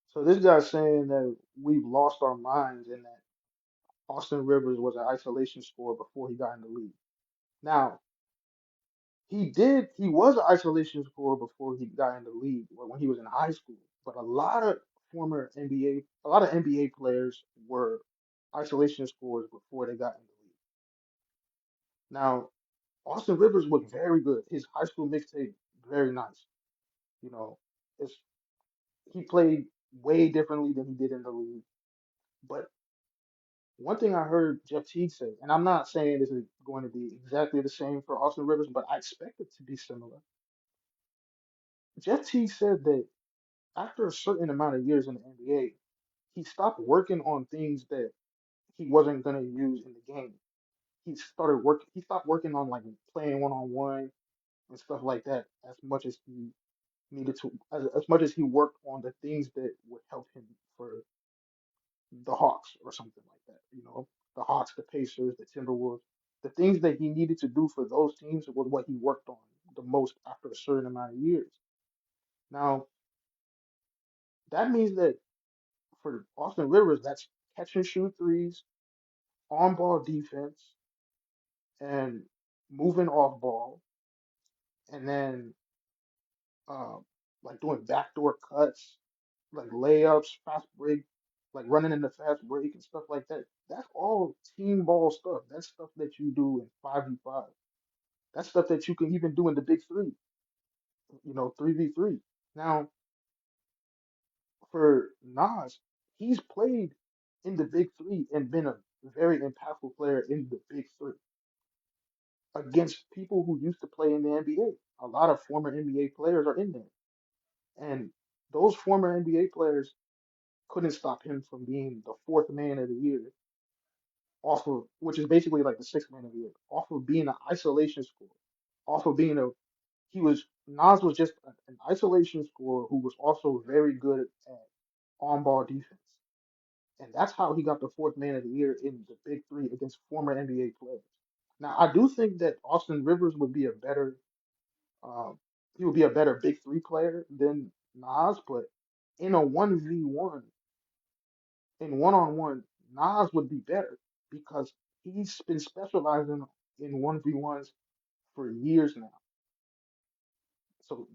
So this guy's saying that we've lost our minds and that Austin Rivers was an isolation scorer before he got in the league. Now, he was an isolation scorer before he got in the league or when he was in high school. But a lot of NBA players were isolation scorers before they got in the league. Now, Austin Rivers was very good. His high school mixtape, very nice. You know, it's he played way differently than he did in the league. But one thing I heard Jeff Teague say, and I'm not saying this is going to be exactly the same for Austin Rivers, but I expect it to be similar. Jeff Teague said that after a certain amount of years in the NBA, he stopped working on things that he wasn't going to use in the game. He stopped working on like playing one on one and stuff like that as much as he as much as he worked on the things that would help him for the Hawks or something like that. The Hawks, the Pacers, the Timberwolves, the things that he needed to do for those teams was what he worked on the most after a certain amount of years. Now, that means that for Austin Rivers, that's catch and shoot threes, on ball defense, and moving off ball, and then um, like doing backdoor cuts, like layups, fast break, like running in the fast break and stuff like that. That's all team ball stuff. That's stuff that you do in 5v5. That's stuff that you can even do in the big three, 3v3. Now, for Nas, he's played in the big three and been a very impactful player in the big three against people who used to play in the NBA. A lot of former NBA players are in there. And those former NBA players couldn't stop him from being the fourth man of the year, off of which is basically like the sixth man of the year, off of being an isolation scorer, off of being a he was Nas was just an isolation scorer who was also very good at on ball defense. And that's how he got the fourth man of the year in the big three against former NBA players. Now I do think that Austin Rivers would be a better um, he would be a better big three player than Nas, but in a 1v1, in one on one, Nas would be better because he's been specializing in 1v1s for years now. So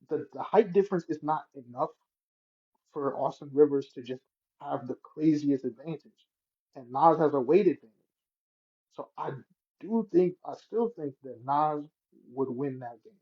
the height difference is not enough for Austin Rivers to just have the craziest advantage. And Nas has a weight advantage. So I still think that Nas would win that game.